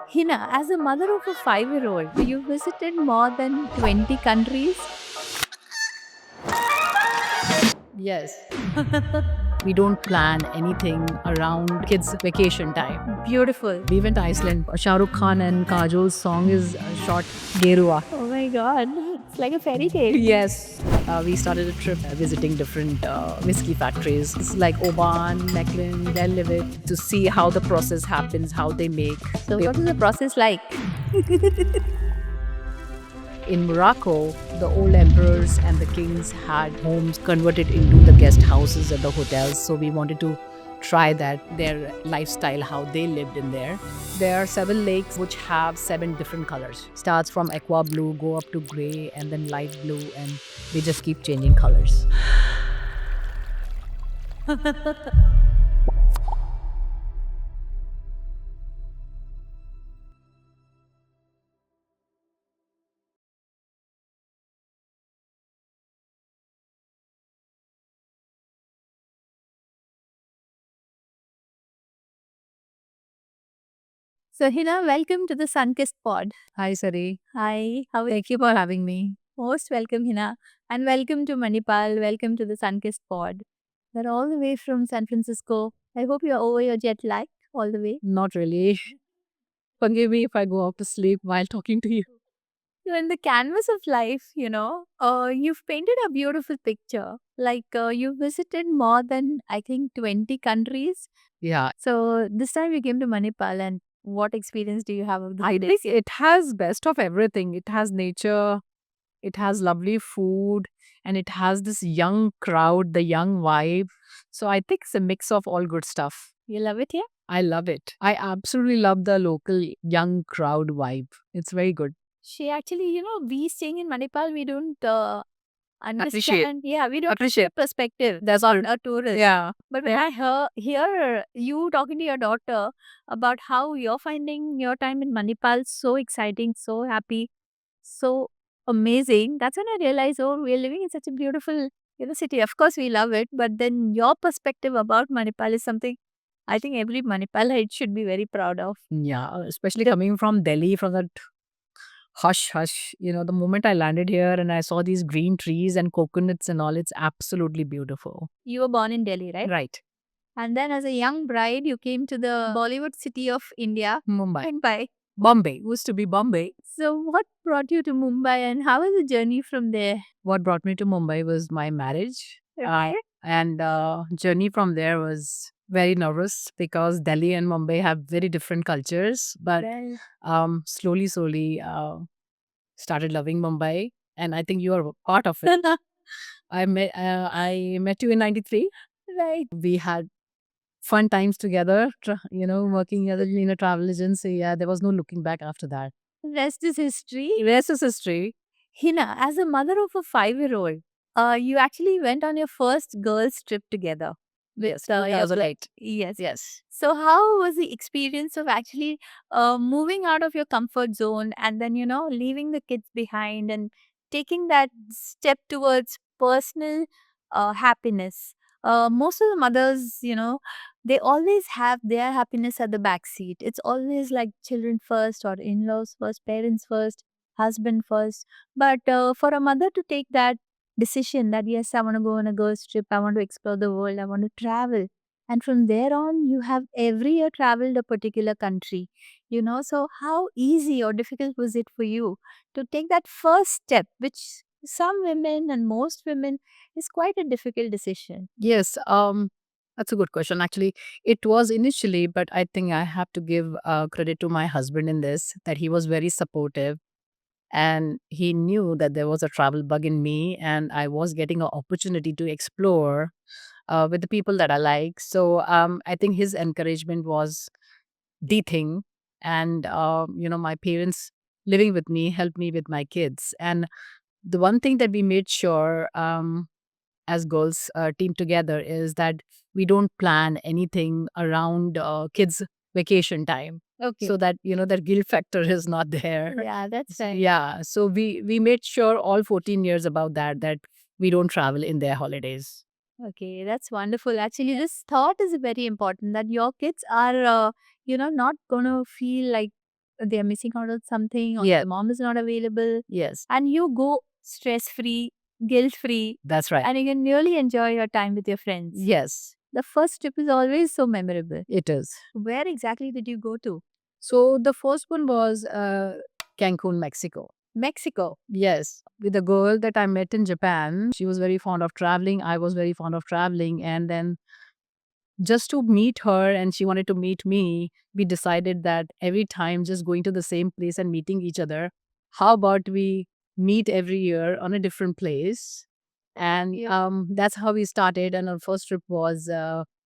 Hina, as a mother of a 5-year-old, you visited more than 20 countries? Yes. We don't plan anything around kids' vacation time. Beautiful. We went to Iceland. Shah Rukh Khan and Kajol's song is shot Gerua. Oh my god, it's like a fairy tale. Yes. We started a trip visiting different whiskey factories like Oban, Macklin, Glenlivet to see how the process happens, how they make. So, what is the process like? In Morocco, the old emperors and the kings had homes converted into the guest houses and the hotels. So we wanted to try that, their lifestyle, how they lived in there. There are 7 lakes which have 7 different colors. Starts from aqua blue, go up to gray, and then light blue, and they just keep changing colors. So, Hina, welcome to the Sunkissed Pod. Hi, Sari. Hi, how are you? Thank you for having me. Most welcome, Hina. And welcome to Manipal. Welcome to the Sunkissed Pod. We're all the way from San Francisco. I hope you're over your jet lag all the way. Not really. Forgive me if I go off to sleep while talking to you. So in the canvas of life, you've painted a beautiful picture. Like you visited more than, I think, 20 countries. Yeah, So this time you came to Manipal, and what experience do you have of the I think it has best of everything. It has nature, it has lovely food, and it has this young crowd, the young vibe. So I think it's a mix of all good stuff. You love it here? I love it. I absolutely love the local young crowd vibe. It's very good. She actually, we staying in Manipal, we don't Appreciate. understand. Yeah, we don't Appreciate. have perspective. That's all. A tourist. Yeah. But when I hear you talking to your daughter about how you're finding your time in Manipal so exciting, so happy, so amazing, that's when I realized, oh, we're living in such a beautiful, city. Of course, we love it, but then your perspective about Manipal is something I think every Manipalite should be very proud of. Yeah. Especially coming from Delhi, from that hush, hush. The moment I landed here and I saw these green trees and coconuts and all, it's absolutely beautiful. You were born in Delhi, right? Right. And then as a young bride, you came to the Bollywood city of India, Mumbai. Mumbai. Bombay. Used to be Bombay. So what brought you to Mumbai and how was the journey from there? What brought me to Mumbai was my marriage. Okay. And journey from there was very nervous because Delhi and Mumbai have very different cultures. But Well, slowly, started loving Mumbai. And I think you are a part of it. I met you in '93. right. We had fun times together, working as in a travel agency. Yeah, there was no looking back after that. Rest is history. Rest is history. Hina, as a mother of a 5-year-old, you actually went on your first girls' trip together. Yes, Your 2008. Yes. Yes. So, how was the experience of actually moving out of your comfort zone and then, leaving the kids behind and taking that step towards personal happiness? Most of the mothers, they always have their happiness at the back seat. It's always like children first or in laws first, parents first, husband first. But for a mother to take that decision that, yes, I want to go on a girls' trip, I want to explore the world, I want to travel, and from there on, you have every year traveled a particular country, So, how easy or difficult was it for you to take that first step, which some women and most women is quite a difficult decision? Yes, that's a good question. Actually, it was initially, but I think I have to give credit to my husband in this, that he was very supportive and he knew that there was a travel bug in me and I was getting an opportunity to explore with the people that I like. So I think his encouragement was the thing. And, my parents living with me helped me with my kids. And the one thing that we made sure as girls team together is that we don't plan anything around kids vacation time, Okay. so that that guilt factor is not there. Yeah, that's right. Yeah, so we made sure all 14 years about that we don't travel in their holidays. Okay, that's wonderful. Actually, this thought is very important that your kids are, not going to feel like they're missing out on something, or Yeah. the mom is not available, Yes, and you go stress free, guilt free, that's right. and you can really enjoy your time with your friends. Yes, The first trip is always so memorable. it is. Where exactly did you go to? So the first one was Cancun, Mexico. Mexico. Yes, with a girl that I met in Japan. She was very fond of traveling. I was very fond of traveling. And then just to meet her and she wanted to meet me, we decided that every time just going to the same place and meeting each other, how about we meet every year on a different place? And that's how we started. And our first trip was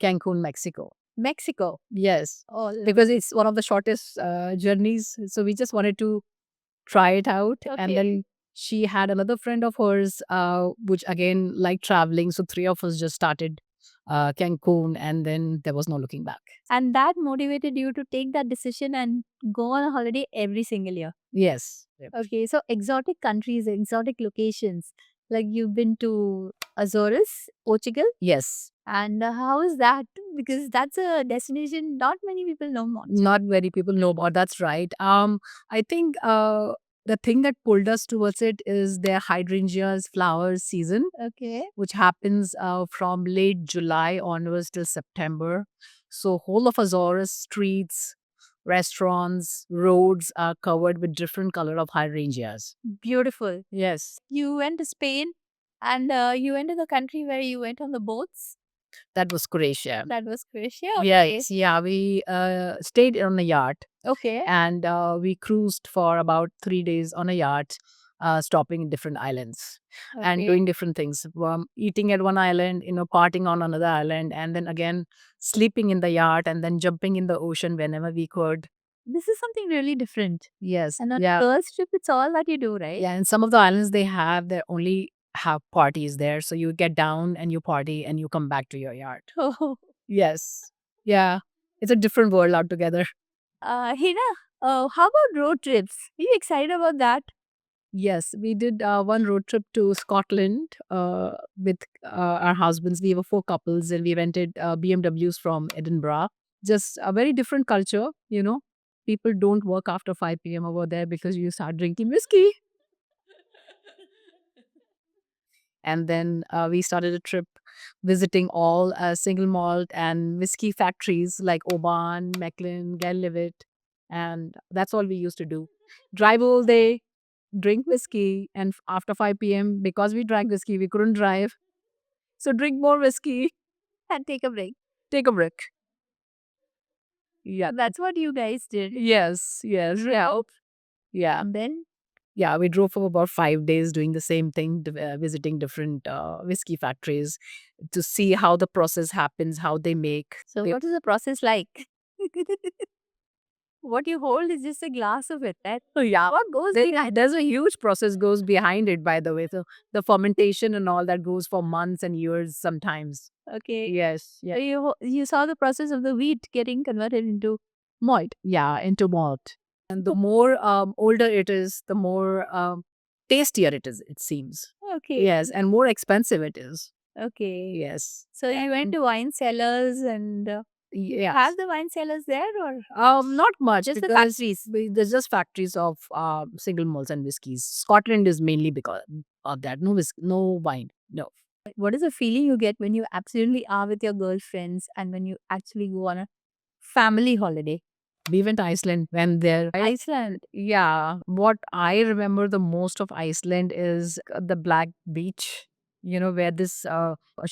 Cancun, Mexico. Mexico. Yes, Oh, because it's one of the shortest journeys. So we just wanted to try it out. And okay. then she had another friend of hers, which again liked traveling. So three of us just started Cancun, and then there was no looking back. And that motivated you to take that decision and go on a holiday every single year. Yes. Yep. Okay, so exotic countries, exotic locations. Like you've been to Azores, Portugal. Yes. And how is that? Because that's a destination not many people know much. Not very people know about. That's right. I think the thing that pulled us towards it is their hydrangeas flower season, Okay. which happens from late July onwards till September. So whole of Azores streets, restaurants, roads are covered with different color of hydrangeas. Beautiful. Yes, You went to Spain and you went to the country where you went on the boats. that was Croatia. That was Croatia. Okay. Yes, yeah, we stayed on a yacht Okay. and we cruised for about 3 days on a yacht, stopping in different islands and Okay. doing different things. Eating at one island, partying on another island, and then again sleeping in the yacht and then jumping in the ocean whenever we could. This is something really different. Yes, And on yeah, girls' trip, it's all that you do, right? yeah. And some of the islands they have their only have parties there, so you get down and you party and you come back to your yacht. Oh. Yes, yeah, it's a different world altogether. Hina, how about road trips? Are you excited about that? Yes, we did one road trip to Scotland with our husbands. We were four couples and we rented BMWs from Edinburgh. Just a very different culture. People don't work after 5 p.m. over there because you start drinking whiskey. And then we started a trip visiting all single malt and whiskey factories like Oban, Macklin, Glenlivet. And that's all we used to do. Drive all day, drink whiskey, and after 5 p.m., because we drank whiskey, we couldn't drive. So drink more whiskey, And take a break. take a break. Yeah. That's what you guys did. Yes, yes. Yeah. Yeah. And then, Yeah. We drove for about 5 days doing the same thing, visiting different whiskey factories to see how the process happens, how they make. so They- what is the process like? What you hold is just a glass of it, right? yeah. What goes There- behind? There's a huge process goes behind it, by the way. So the fermentation and all that goes for months and years sometimes. Okay. Yes. So Yeah. you saw the process of the wheat getting converted into malt. Yeah, into malt. And the more older it is, the more tastier it is, it seems. Okay. Yes, and more expensive it is. Okay. Yes. So you went to wine cellars and Yeah. have the wine cellars there, or Not much. just the because factories? There's just factories of single malts and whiskies. Scotland is mainly because of that. No no wine. No. What is the feeling you get when you absolutely are with your girlfriends and when you actually go on a family holiday? We went to Iceland when there. Iceland. Yeah. What I remember the most of Iceland is the Black Beach, where this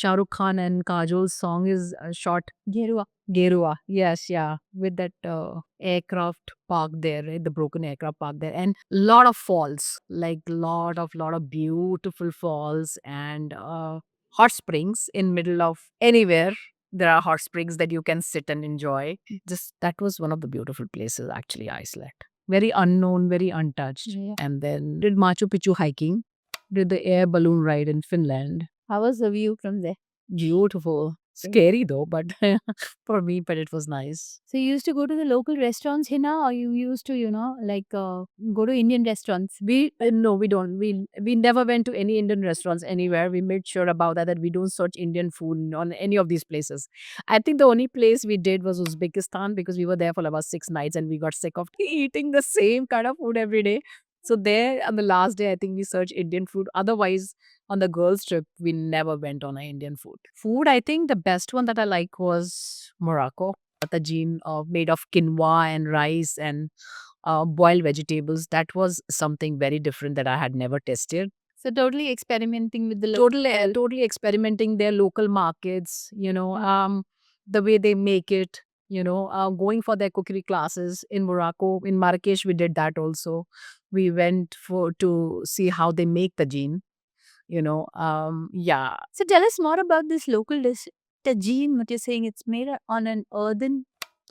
Shah Rukh Khan and Kajol's song is shot. Gerua. Gerua. Yes, yeah. With that aircraft park there, right? The broken aircraft park there. And lot of falls, like lot of beautiful falls and hot springs in middle of anywhere. There are hot springs that you can sit and enjoy. Just that was one of the beautiful places, actually, Iceland. Very unknown, very untouched. Yeah. And then did Machu Picchu hiking, did the air balloon ride in Finland. How was the view from there? Beautiful. Scary though, but for me, but it was nice. So you used to go to the local restaurants, Hina, or you used to, go to Indian restaurants? No, we don't. We never went to any Indian restaurants anywhere. We made sure about that we don't search Indian food on any of these places. I think the only place we did was Uzbekistan because we were there for about 6 nights and we got sick of eating the same kind of food every day. So there on the last day, I think we searched Indian food. Otherwise, on the girls' trip, we never went on a Indian food. Food, I think the best one that I like was Morocco. A tagine made of quinoa and rice and boiled vegetables. That was something very different that I had never tested. So totally experimenting with the local Totally experimenting their local markets, the way they make it, going for their cookery classes in Morocco. In Marrakesh, we did that also. We went for to see how they make the yeah. So tell us more about this local dish, tagine. What you're saying, it's made on an earthen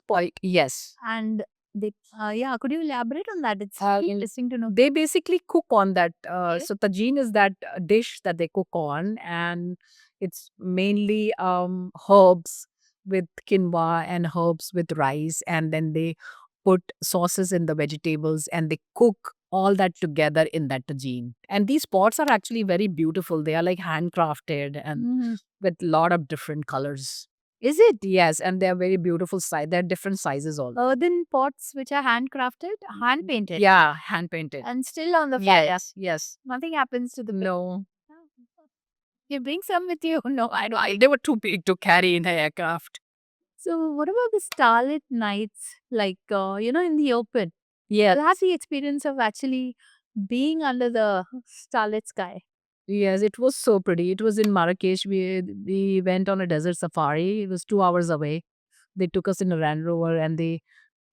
Like, yes. and they, yeah, could you elaborate on that? It's interesting to know. They basically cook on that. Okay. So tagine is that dish that they cook on, and it's mainly herbs with quinoa and herbs with rice, and then they put sauces in the vegetables and they cook all that together in that tagine. And these pots are actually very beautiful. They are like handcrafted and Mhm. with lot of different colors. Is it Yes, and they're very beautiful size. They're different sizes all. earthen pots which are handcrafted, hand painted, Yeah, hand painted. and still on the fire? Yes. Nothing happens to the paint. No, You bring some with you? No, I don't. they were too big to carry in the aircraft. So, what about the starlit nights, in the open? Yes, You have the experience of actually being under the starlit sky. yes, it was so pretty. It was in Marrakesh. We went on a desert safari. It was 2 hours away. They took us in a Land Rover, and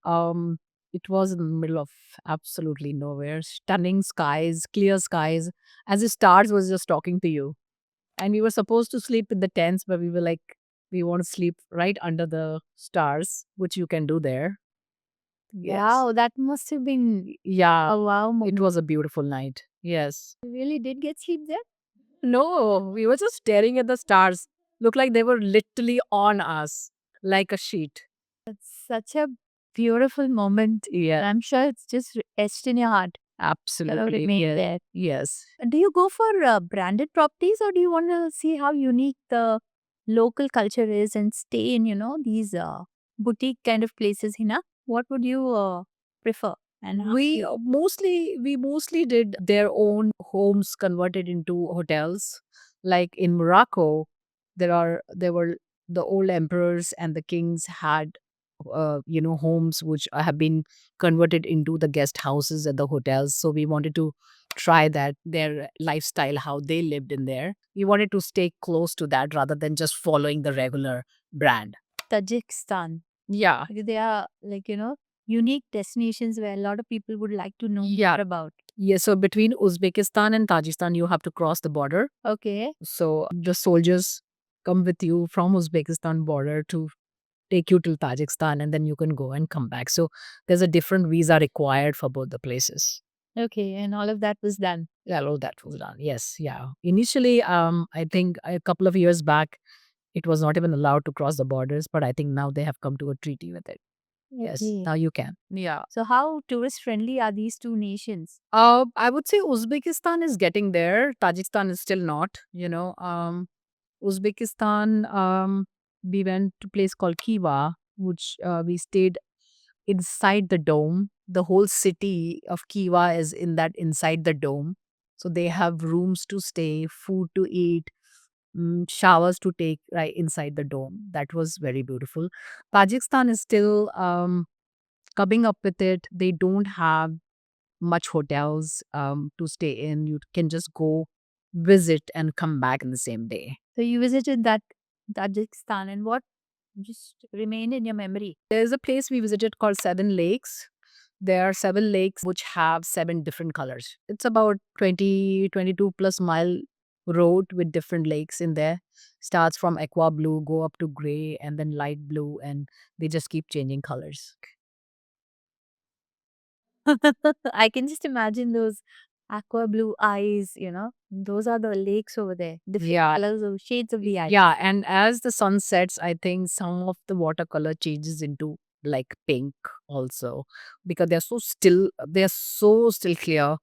um it was in the middle of absolutely nowhere. Stunning skies, clear skies, as if stars was just talking to you. And we were supposed to sleep in the tents, but we were like, we want to sleep right under the stars, which you can do there. Yes. Wow, that must have been Yeah, a wow it moment. was a beautiful night. Yes. You really did get sleep there? No, we were just staring at the stars. Looked like they were literally on us, like a sheet. It's such a beautiful moment. Yeah, I'm sure it's just etched in your heart. absolutely. Remain Yeah. there. Yes. Do you go for branded properties, or do you want to see how unique the local culture is and stay in, these boutique kind of places, Hina? What would you prefer? And how We mostly did their own homes converted into hotels. Like in Morocco, there were the old emperors and the kings had homes which have been converted into the guest houses at the hotels. So we wanted to try that their lifestyle, how they lived in there. We wanted to stay close to that rather than just following the regular brand. Tajikistan? Yeah. Because they are unique destinations where a lot of people would like to know Yeah. more about. Yeah, so between Uzbekistan and Tajikistan, you have to cross the border. Okay. So the soldiers come with you from Uzbekistan border to take you to Tajikistan, and then you can go and come back. So there's a different visa required for both the places. Okay. And all of that was done. Yeah, all that was done. Yes, yeah. Initially, I think a couple of years back, it was not even allowed to cross the borders, but I think now they have come to a treaty with it. Yes, Okay. now you can. Yeah. So, how tourist friendly are these two nations? I would say Uzbekistan is getting there. Tajikistan is still not. Uzbekistan, we went to a place called Kiva, which we stayed inside the dome. The whole city of Kiva is in that inside the dome. So they have rooms to stay, food to eat, showers to take right inside the dome. That was very beautiful. Tajikistan is still coming up with it. They don't have much hotels to stay in. You can just go visit and come back in the same day. So, you visited that Tajikistan, and what just remained in your memory? There's a place we visited called Seven Lakes. There are 7 lakes which have 7 different colors. It's about 22 plus mile road with different lakes in there. Starts from aqua blue, go up to gray, and then light blue, and they just keep changing colors. I can just imagine those aqua blue eyes, those are the lakes over there. Different Yeah. colors of shades of the eyes. Yeah, and as the sun sets, I think some of the watercolor changes into like pink also, because they're so still clear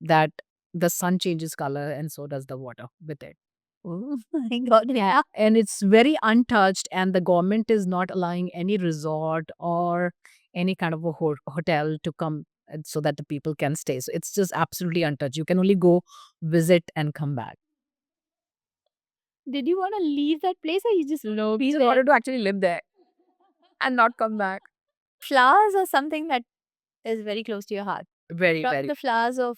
that the sun changes color and so does the water with it. Oh my God. Yeah, and it's very untouched, and the government is not allowing any resort or any kind of a hotel to come so that the people can stay. So it's just absolutely untouched. You can only go visit and come back. Did you want to leave that place or you just No, be just there? wanted to actually live there and not come back. Flowers are something that is very close to your heart. Very, From very. the flowers of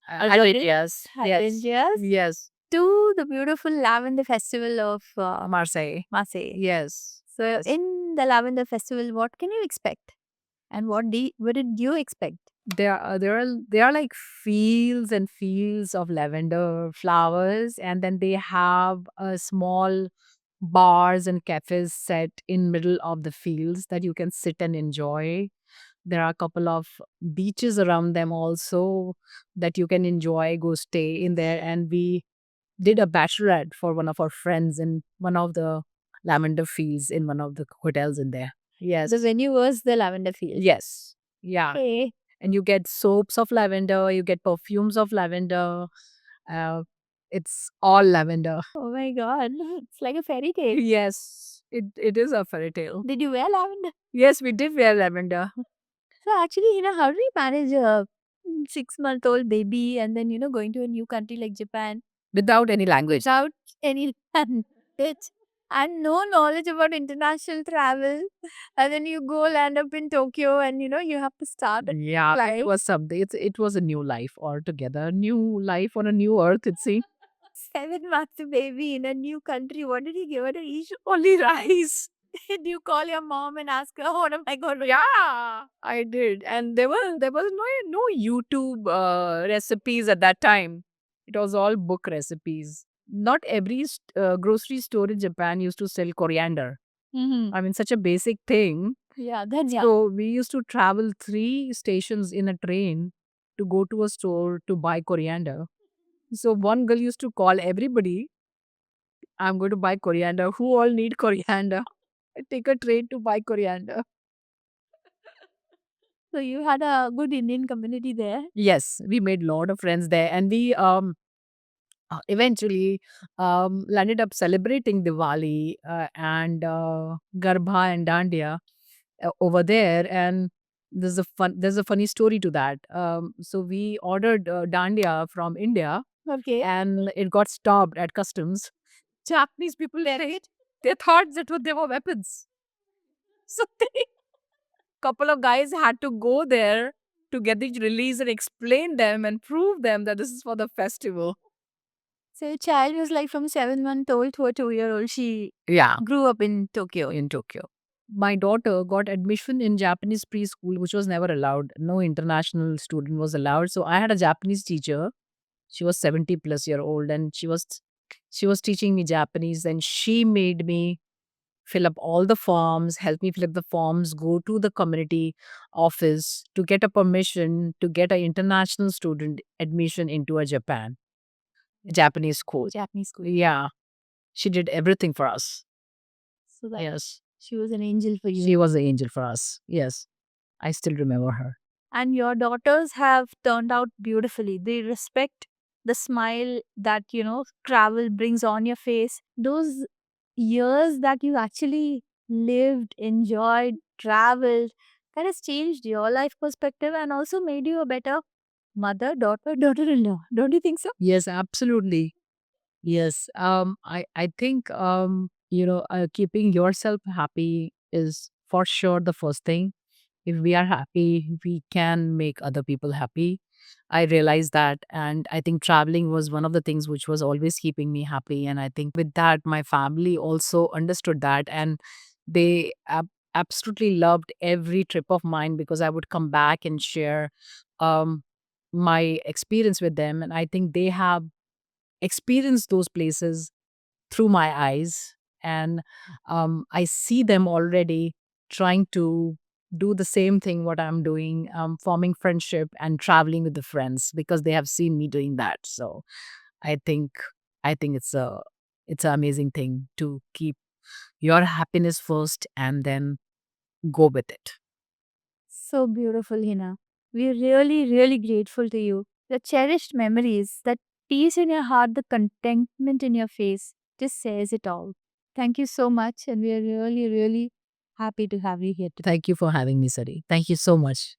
Hydrangeas. hydrangeas Yes. to the beautiful lavender festival of Marseille. Marseille. Yes. So, Yes. in the lavender festival, what can you expect? And what did you expect? There are like fields and fields of lavender flowers, and then they have a small bars and cafes set in middle of the fields that you can sit and enjoy. There are a couple of beaches around them also that you can enjoy, go stay in there. And we did a bachelorette for one of our friends in one of the lavender fields in one of the hotels in there. Yes. The venue was the lavender field. Yes. Yeah. Okay. And you get soaps of lavender, you get perfumes of lavender. Uh, it's all lavender. Oh my God. It's like a fairy tale. Yes, it is a fairy tale. Did you wear lavender? Yes, we did wear lavender. So, actually, how do you manage a 6-month-old baby and then, going to a new country like Japan Without any language. without any language and no knowledge about international travel? And then you go land up in Tokyo and, you have to start a Yeah, life. it was something. It was a new life altogether. New life on a new earth, it seems. 7 months of baby in a new country. What did you give her to eat? Only rice. Did you call your mom and ask her, what am I going to Yeah, I did. And there was no YouTube recipes at that time. It was all book recipes. Not every grocery store in Japan used to sell coriander. Mm-hmm. I mean, such a basic thing. Yeah, then yeah. So we used to travel 3 stations in a train to go to a store to buy coriander. So one girl used to call everybody, I'm going to buy coriander. Who all need coriander? I take a train to buy coriander. So you had a good Indian community there. Yes, we made lot of friends there, and we eventually landed up celebrating Diwali and Garbha and Dandiya over there. And there's a funny story to that. So we ordered Dandiya from India, Okay. and it got stopped at customs. Japanese people they thought that they were weapons. So they couple of guys had to go there to get the release and explain them and prove them that this is for the festival. So your child was like from 7-month-old to a 2-year-old. She Yeah, grew up in Tokyo. in Tokyo. My daughter got admission in Japanese preschool, which was never allowed. No international student was allowed. So I had a Japanese teacher. She was 70 plus year old, and she was teaching me Japanese, and she made me fill up all the forms, help me fill up the forms, go to the community office to get a permission to get an international student admission into a Japanese school. Japanese school. Yeah, she did everything for us. So that Yes, she was an angel for you. she was the angel for us. Yes, I still remember her. And your daughters have turned out beautifully. They respect the smile that, travel brings on your face. Those years that you actually lived, enjoyed, traveled, that has changed your life perspective and also made you a better mother, daughter, daughter-in-law. Don't you think so? Yes, absolutely. Yes. I think keeping yourself happy is for sure the first thing. If we are happy, we can make other people happy. I realized that, and I think traveling was one of the things which was always keeping me happy. And I think with that, my family also understood that, and they absolutely loved every trip of mine because I would come back and share um, my experience with them. And I think they have experienced those places through my eyes, and I see them already trying to do the same thing what I'm doing, forming friendship and traveling with the friends because they have seen me doing that. So I think it's an amazing thing to keep your happiness first and then go with it. So beautiful, Hina. We're really, really grateful to you. The cherished memories, that peace in your heart, the contentment in your face just says it all. Thank you so much. And we are really, really happy to have you here today. Thank you for having me, Sari. Thank you so much.